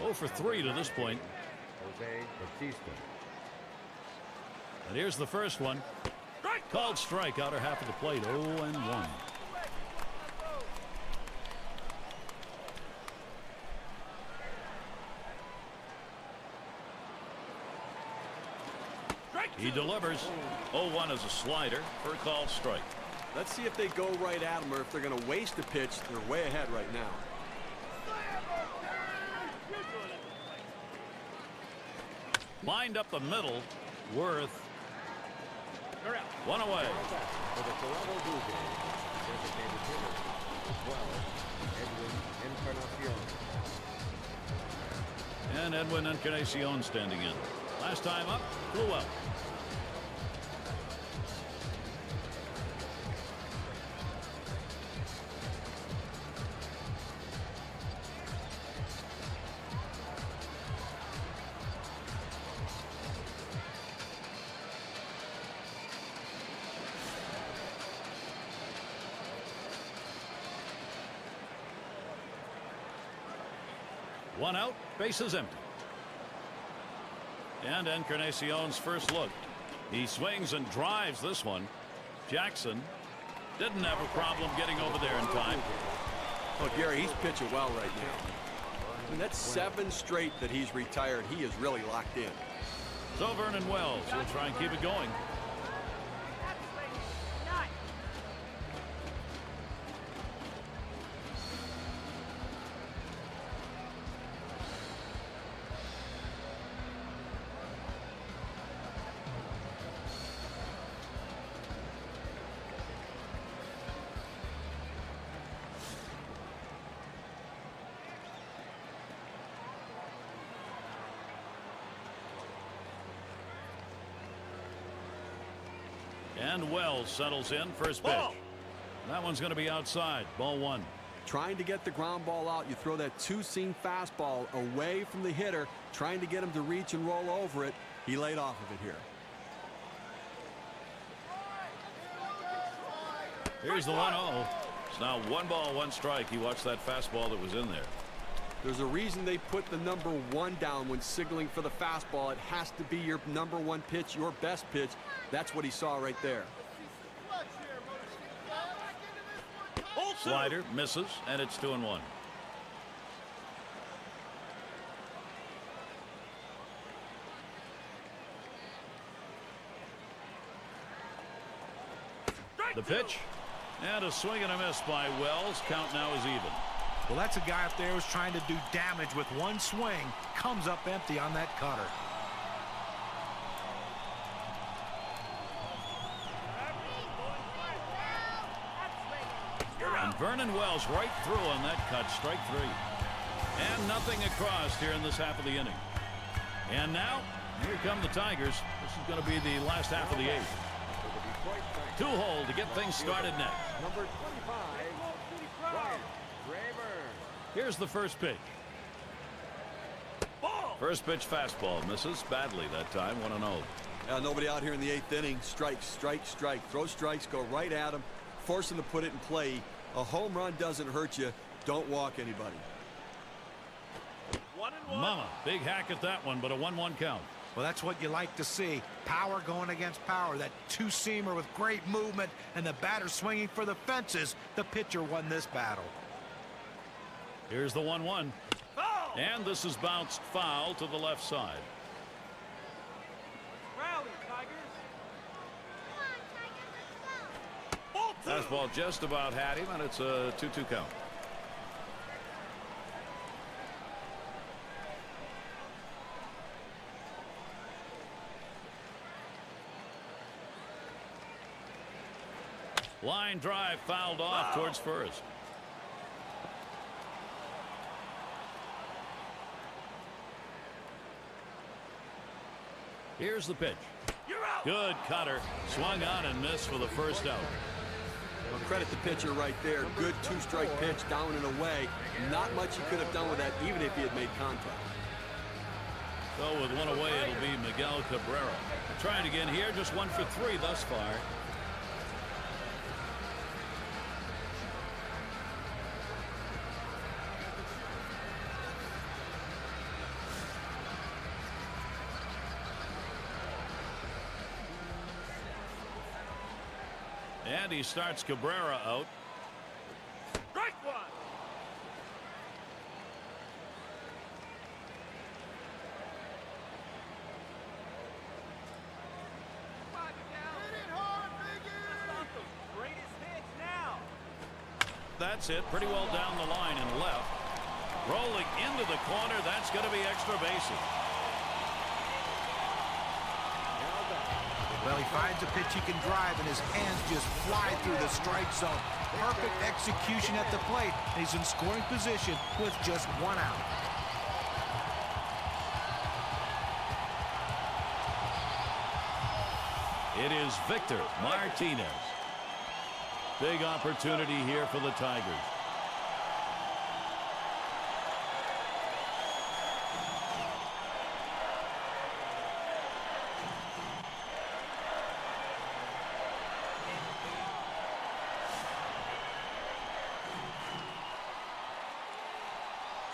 0 for 3 to this point. Jose Bautista. And here's the first one. Called strike, outer half of the plate. 0-1. He delivers. 0-1 as a slider for a called strike. Let's see if they go right at him or if they're going to waste a pitch. They're way ahead right now. Lined up the middle. Worth. One away. For the Toronto Blue Jays, designated hitter, as well, Edwin Encarnacion. And Edwin Encarnacion standing in. Last time up, flew out. One out, bases empty. And Encarnacion's first look. He swings and drives this one. Jackson didn't have a problem getting over there in time. Oh, Gary, he's pitching well right now. And that's 7 straight that he's retired. He is really locked in. So Vernon Wells will try and keep it going. And Wells settles in for his pitch. That one's going to be outside. Ball 1. Trying to get the ground ball out. You throw that two-seam fastball away from the hitter, trying to get him to reach and roll over it. He laid off of it here. Here's the 1-0. It's now 1 ball, 1 strike. You watch that fastball that was in there. There's a reason they put the number 1 down when signaling for the fastball. It has to be your number 1 pitch, your best pitch. That's what he saw right there. Slider misses, and it's 2-1. The pitch, and a swing and a miss by Wells. Count now is even. Well, that's a guy up there who's trying to do damage with one swing. Comes up empty on that cutter. And Vernon Wells right through on that cut. Strike 3. And nothing across here in this half of the inning. And now, here come the Tigers. This is going to be the last half of the 8th. 2-hole to get things started next. Number 25, Brian Rayburn. Here's the first pitch. First pitch fastball misses badly that time. 1-0. Nobody out here in the 8th inning. Strike, strike, strike. Throw strikes, go right at him. Force him to put it in play. A home run doesn't hurt you. Don't walk anybody. Mama, big hack at that one, but a 1-1 count. Well, that's what you like to see. Power going against power. That two-seamer with great movement, and the batter swinging for the fences. The pitcher won this battle. Here's the 1-1. And this is bounced foul to the left side. Rally, Tigers. Fastball just about had him, and it's a 2-2 count. Line drive fouled off towards first. Here's the pitch. Good cutter. Swung on and missed for the first out. Well, credit the pitcher right there. Good 2-strike pitch down and away. Not much he could have done with that, even if he had made contact. So with 1 away, it'll be Miguel Cabrera. Trying again here, just 1 for 3 thus far. And he starts Cabrera out. Strike one. That's it. Pretty well down the line and left. Rolling into the corner. That's going to be extra bases. Well, he finds a pitch he can drive, and his hands just fly through the strike zone. Perfect execution at the plate. He's in scoring position with just one out. It is Victor Martinez. Big opportunity here for the Tigers.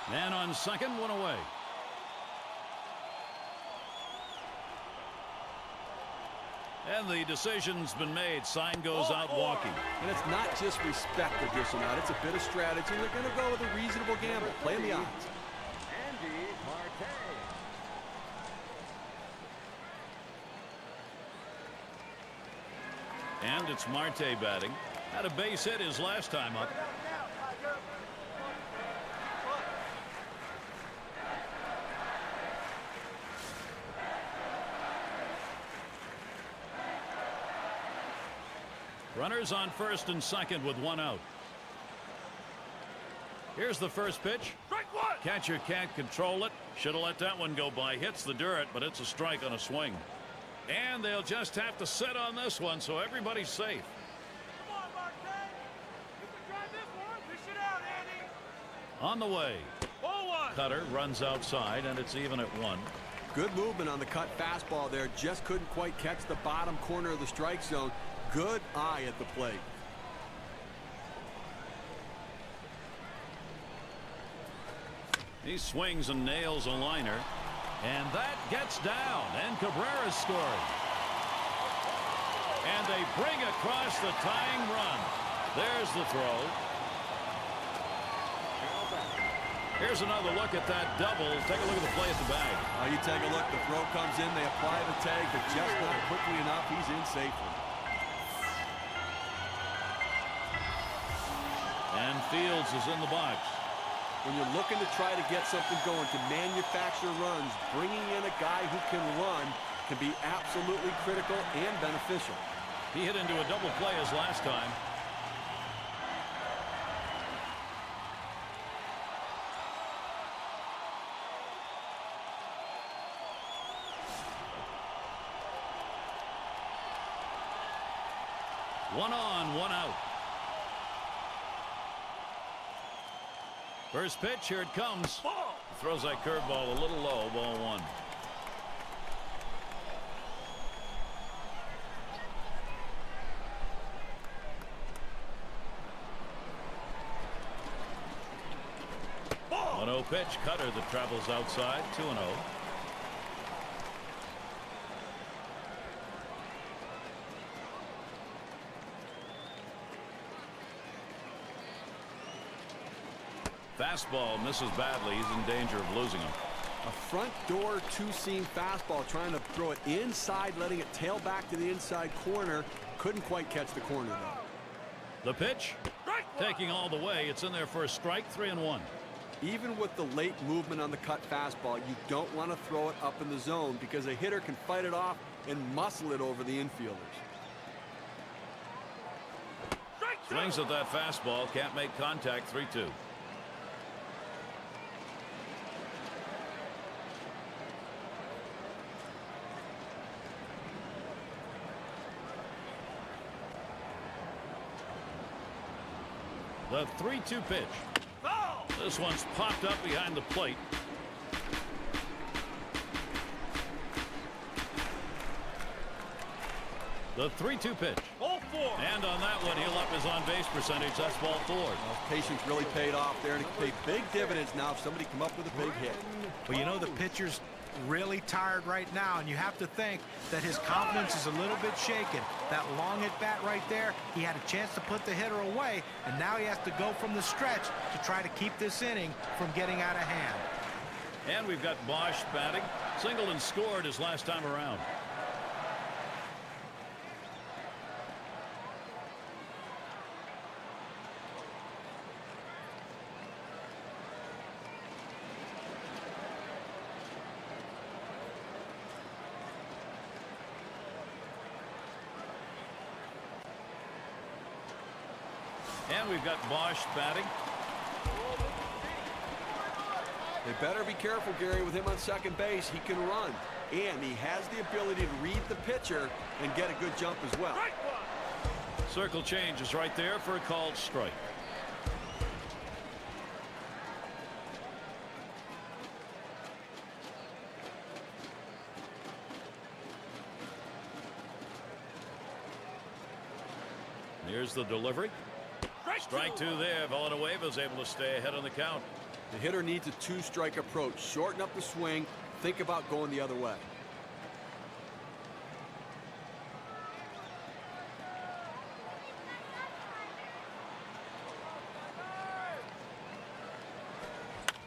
Man on second, one away. And the decision's been made. Sign goes out walking. And it's not just respect they're dishing out. It's a bit of strategy. They're going to go with a reasonable gamble. Playing the odds. Andy Marte. And it's Marte batting. Had a base hit his last time up. Runners on first and second with one out. Here's the first pitch. Strike one. Catcher can't control it. Should have let that one go by. Hits the dirt, but it's a strike on a swing. And they'll just have to sit on this one, so everybody's safe. Come on, Marte. You can drive this one. Fish it out, Andy. On the way. Ball one. Cutter runs outside, and it's even at one. Good movement on the cut fastball there. Just couldn't quite catch the bottom corner of the strike zone. Good eye at the plate. He swings and nails a liner. And that gets down. And Cabrera scored. And they bring across the tying run. There's the throw. Here's another look at that double. Take a look at the play at the bag. You take a look. The throw comes in. They apply the tag, but just not quickly enough. He's in safely. And Fields is in the box. When you're looking to try to get something going, to manufacture runs, bringing in a guy who can run can be absolutely critical and beneficial. He hit into a double play his last time. One on, one out. First pitch, here it comes. Throws that curveball a little low, ball one. Ball. 1-0 pitch, cutter that travels outside, 2-0. Fastball misses badly. He's in danger of losing him. A front door two-seam fastball, trying to throw it inside, letting it tail back to the inside corner. Couldn't quite catch the corner, though. The pitch, taking all the way. It's in there for a strike, 3-1. Even with the late movement on the cut fastball, you don't want to throw it up in the zone because a hitter can fight it off and muscle it over the infielders. Swings at that fastball, can't make contact, 3-2. The 3-2 pitch. This one's popped up behind the plate. The 3-2 pitch. Ball 4. And on that one, he'll up his on-base percentage. That's ball 4. Well, patience really paid off there, and it can pay big dividends now if somebody come up with a big hit. Well, you know, the pitcher's really tired right now, and you have to think that his confidence is a little bit shaken. That long at bat right there, he had a chance to put the hitter away, and now he has to go from the stretch to try to keep this inning from getting out of hand. And we've got Bosch batting. Singled and scored his last time around. And we've got Bosch batting. They better be careful, Gary, with him on second base. He can run, and he has the ability to read the pitcher and get a good jump as well. Circle change is right there for a called strike. Here's the delivery. Strike 2 there. Villanueva's able to stay ahead on the count. The hitter needs a 2-strike approach. Shorten up the swing. Think about going the other way.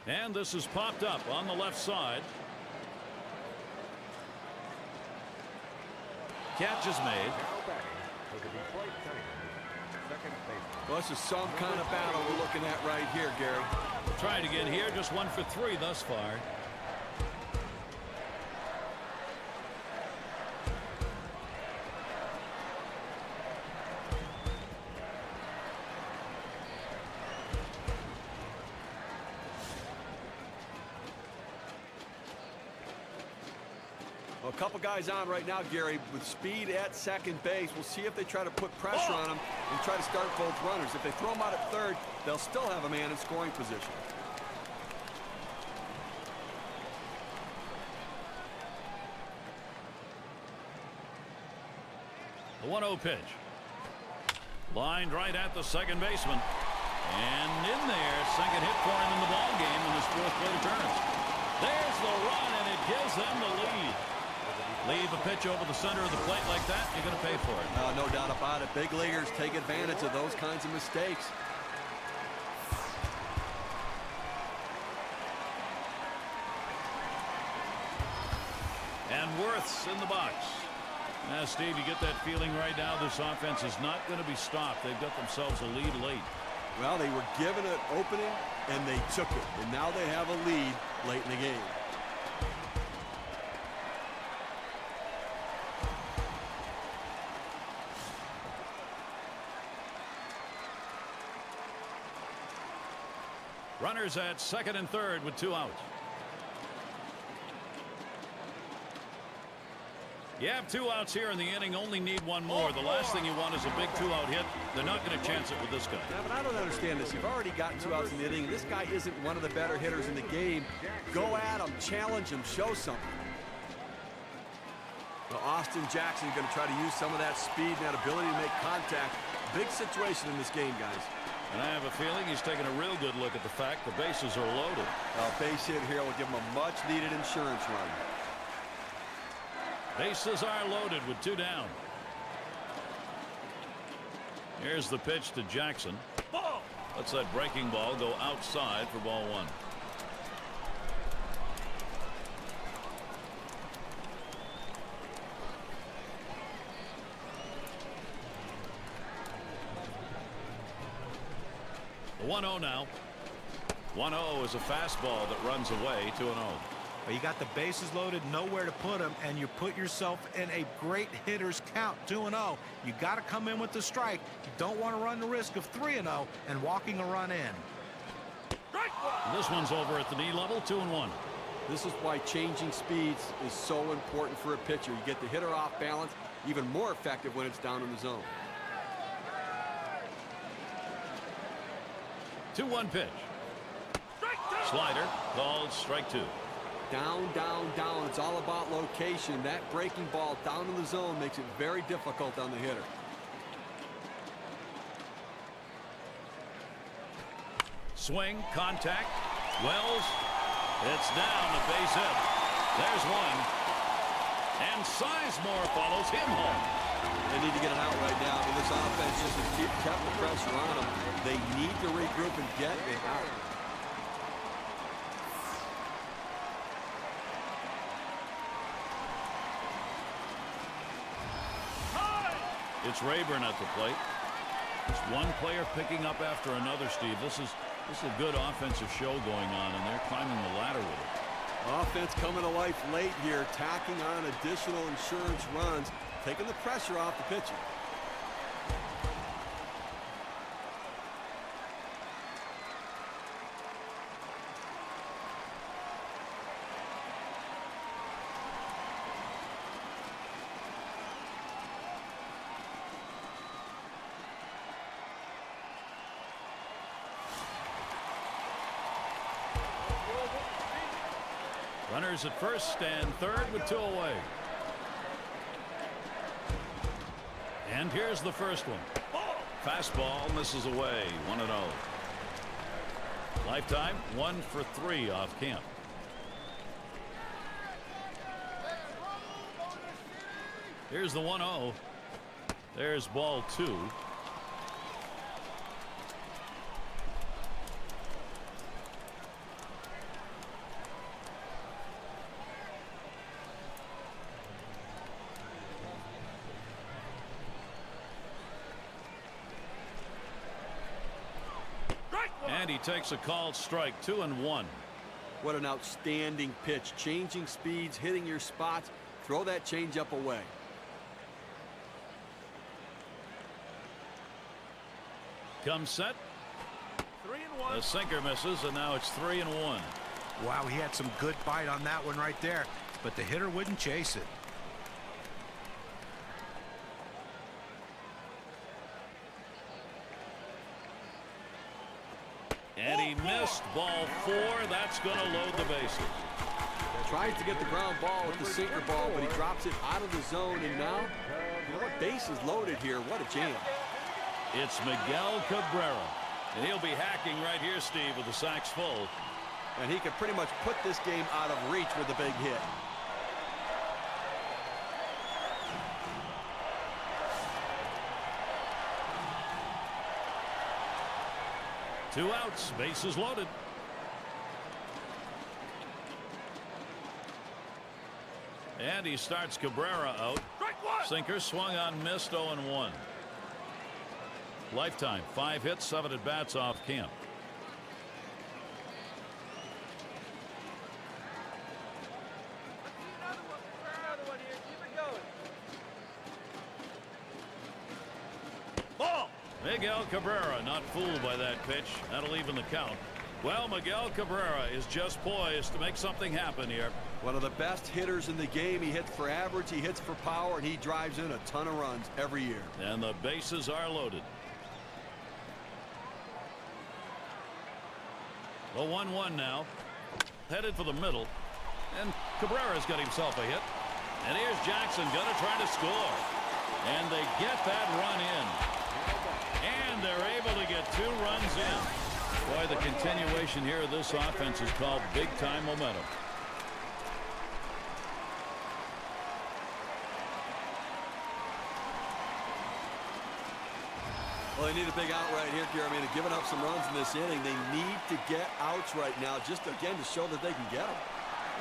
And this is popped up on the left side. Catch is made. Well, this is some kind of battle we're looking at right here, Gary. Trying to get here, just 1 for 3 thus far. Well, a couple guys on right now, Gary, with speed at second base. We'll see if they try to put pressure on them and try to start both runners. If they throw them out at third, they'll still have a man in scoring position. The 1-0 pitch. Lined right at the second baseman. And in there, second hit for him in the ball game in his 4th plate appearance. There's the run, and it gives them the lead. Leave a pitch over the center of the plate like that, you're going to pay for it. No doubt about it. Big leaguers take advantage of those kinds of mistakes. And Worth's in the box. Now, Steve, you get that feeling right now this offense is not going to be stopped. They've got themselves a lead late. Well, they were given an opening, and they took it. And now they have a lead late in the game. Runners at second and third with 2 outs. You have 2 outs here in the inning, only need 1 more. The last thing you want is a big 2-out hit. They're not going to chance it with this guy. Yeah, but I don't understand this. You've already gotten 2 outs in the inning. This guy isn't one of the better hitters in the game. Go at him, challenge him, show something. Well, Austin Jackson's going to try to use some of that speed and that ability to make contact. Big situation in this game, guys. And I have a feeling he's taking a real good look at the fact the bases are loaded. A base hit here will give him a much-needed insurance run. Bases are loaded with 2 down. Here's the pitch to Jackson. Lets that breaking ball go outside for ball 1. The 1-0 now. 1-0 is a fastball that runs away. 2-0. But you got the bases loaded, nowhere to put them, and you put yourself in a great hitter's count, 2-0. You got to come in with the strike. You don't want to run the risk of 3-0 and walking a run in. This one's over at the knee level, 2-1. This is why changing speeds is so important for a pitcher. You get the hitter off balance, even more effective when it's down in the zone. 2-1 pitch. Slider called strike 2. Down, down, down. It's all about location. That breaking ball down in the zone makes it very difficult on the hitter. Swing, contact. Wells, it's down, a base hit. There's one. And Sizemore follows him home. They need to get it out right now. I mean, this offense just has kept the pressure on them. They need to regroup and get it out. It's Rayburn at the plate. It's one player picking up after another, Steve. This is a good offensive show going on, and they're climbing the ladder with it. Offense coming to life late here, tacking on additional insurance runs, taking the pressure off the pitcher. Runners at first and third with 2 away. And here's the first one. Fastball misses away. 1-0. Lifetime 1 for 3 off camp. Here's the 1-0. There's ball 2. And he takes a called strike. 2-1. What an outstanding pitch. Changing speeds, hitting your spots. Throw that changeup away. Comes set. 3-1. The sinker misses, and now it's 3-1. Wow, he had some good bite on that one right there, but the hitter wouldn't chase it. And he missed ball 4. That's going to load the bases. Tries to get the ground ball with the sinker ball, but he drops it out of the zone. And now, you know what? Base is loaded here. What a jam. It's Miguel Cabrera. And he'll be hacking right here, Steve, with the sacks full. And he can pretty much put this game out of reach with a big hit. Two outs, bases loaded. And he starts Cabrera out. Sinker swung on, missed. 0-1. Lifetime 5 hits, 7 at bats off camp. Miguel Cabrera not fooled by that pitch. That'll even the count. Well, Miguel Cabrera is just poised to make something happen here. One of the best hitters in the game. He hits for average, he hits for power, and he drives in a ton of runs every year. And the bases are loaded. A 1-1 now. Headed for the middle. And Cabrera's got himself a hit. And here's Jackson gonna try to score. And they get that run in. And they're able to get 2 runs in. Boy, the continuation here of this offense is called big-time momentum. Well, they need a big out right here, Gary. I mean, they're giving up some runs in this inning. They need to get outs right now, just again to show that they can get them.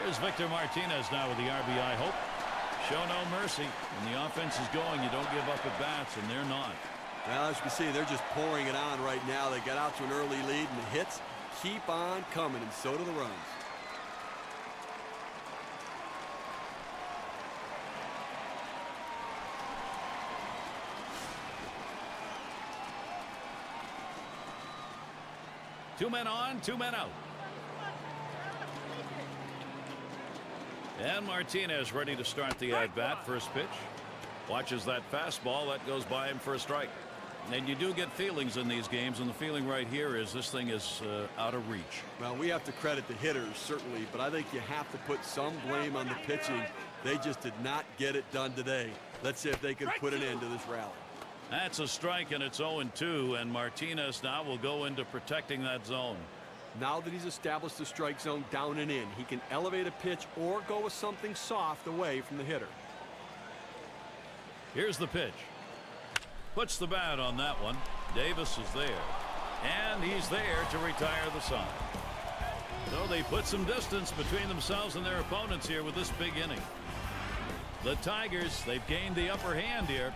Here's Victor Martinez now with the RBI hope. Show no mercy. When the offense is going, you don't give up at bats, and they're not. Well, as you can see, they're just pouring it on right now. They got out to an early lead, and the hits keep on coming, and so do the runs. Two men on, 2 men out. And Martinez ready to start the at-bat. First pitch. Watches that fastball. That goes by him for a strike. And you do get feelings in these games, and the feeling right here is this thing is out of reach. Well, we have to credit the hitters, certainly, but I think you have to put some blame on the pitching. They just did not get it done today. Let's see if they can put an end to this rally. That's a strike, and it's 0-2, and Martinez now will go into protecting that zone. Now that he's established the strike zone down and in, he can elevate a pitch or go with something soft away from the hitter. Here's the pitch. Puts the bat on that one. Davis is there. And he's there to retire the side. So they put some distance between themselves and their opponents here with this big inning. The Tigers, they've gained the upper hand here.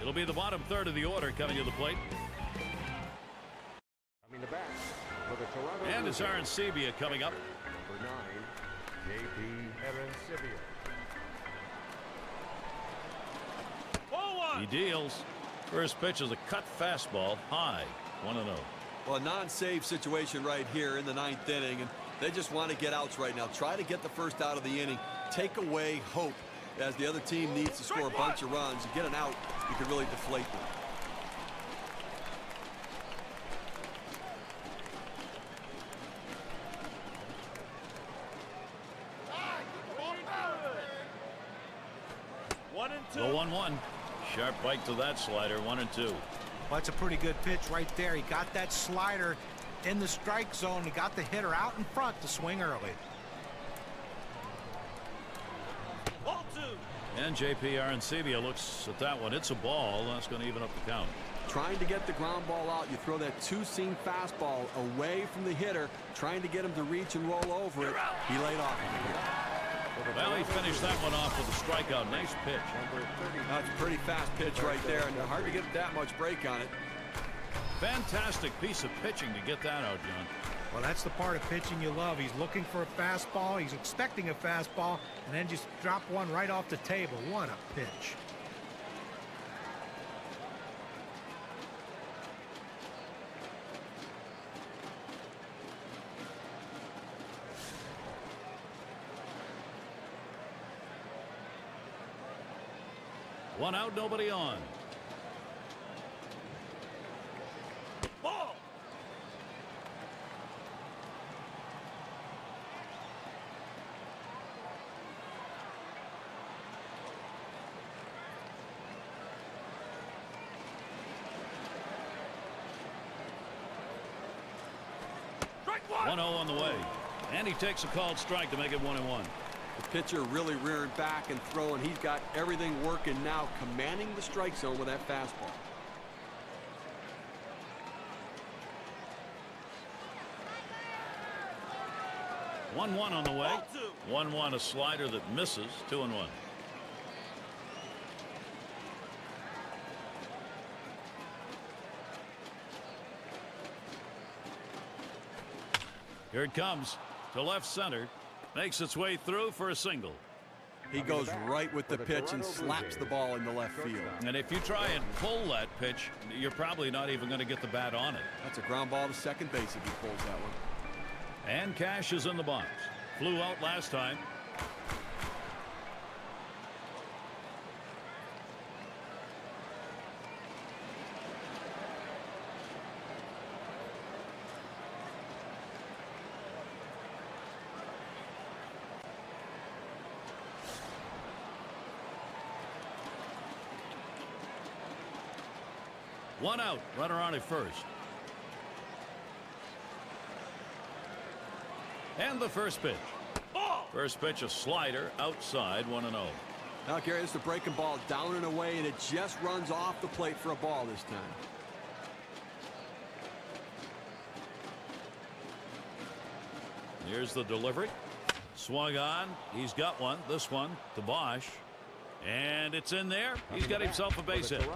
It'll be the bottom third of the order coming to the plate. Coming to bat for the Toronto And it's Arancibia coming up. Number 9, J.P. Arancibia. He deals. First pitch is a cut fastball high. 1-0. Well, a non-save situation right here in the 9th inning, and they just want to get outs right now. Try to get the first out of the inning. Take away hope as the other team needs to score a bunch of runs. You get an out, you can really deflate them. The 1-1. Sharp bite to that slider. 1-2. Well, that's a pretty good pitch right there. He got that slider in the strike zone. He got the hitter out in front to swing early. And J.P. Arancibia looks at that one. It's a ball. That's going to even up the count. Trying to get the ground ball out, you throw that two-seam fastball away from the hitter, trying to get him to reach and roll over it. He laid off of it here. Well, he finished that one off with a strikeout. Nice pitch. That's a pretty fast pitch right there, and hard to get that much break on it. Fantastic piece of pitching to get that out, John. Well, that's the part of pitching you love. He's looking for a fastball. He's expecting a fastball, and then just drop one right off the table. What a pitch. One out, nobody on. Ball. Strike one. 1-0 on the way. And he takes a called strike to make it 1-1. The pitcher really rearing back and throwing. He's got everything working now, commanding the strike zone with that fastball. One on the way. 1-1, a slider that misses. 2-1. Here it comes to left center. Makes its way through for a single. He goes right with the pitch and slaps the ball in the left field. And if you try and pull that pitch, you're probably not even going to get the bat on it. That's a ground ball to second base if he pulls that one. And Cash is in the box. Flew out last time. One out, runner on at first. And the first pitch. First pitch, a slider outside, 1-0. Now, Gary, this is a breaking ball down and away, and it just runs off the plate for a ball this time. Here's the delivery. Swung on. He's got one. This one to Bosch. And it's in there. He's got himself a base hit.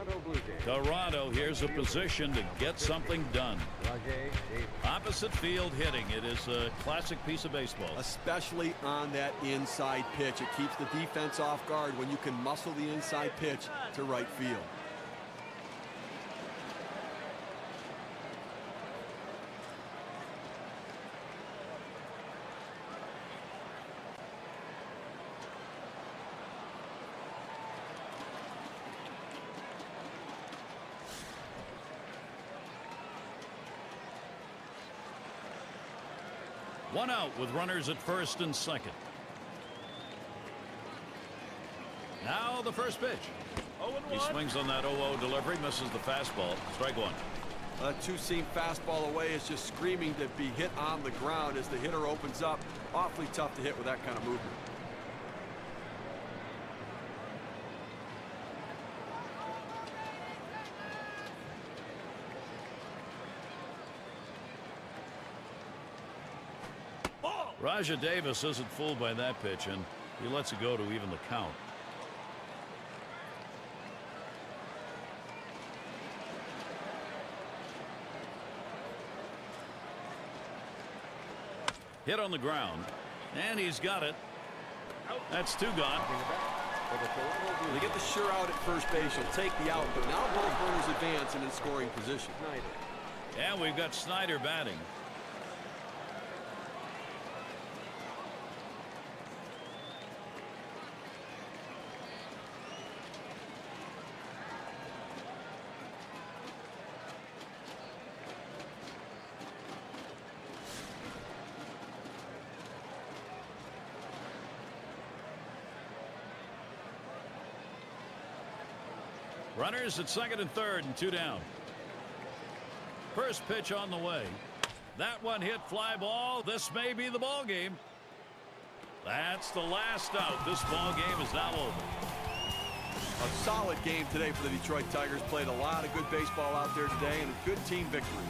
Toronto, here's a position to get something done. Opposite field hitting. It is a classic piece of baseball. Especially on that inside pitch. It keeps the defense off guard when you can muscle the inside pitch to right field. One out with runners at first and second. Now the first pitch. He swings on that 0-0 delivery, misses the fastball. Strike one. A two-seam fastball away is just screaming to be hit on the ground as the hitter opens up. Awfully tough to hit with that kind of movement. Raja Davis isn't fooled by that pitch, and he lets it go to even the count. Hit on the ground, and he's got it. That's two gone. They get the sure out at first base. He'll take the out, but now both runners advance and in scoring position. And we've got Snyder batting. Runners at second and third and two down. First pitch on the way. That one hit fly ball. This may be the ball game. That's the last out. This ball game is now over. A solid game today for the Detroit Tigers. Played a lot of good baseball out there today and a good team victory.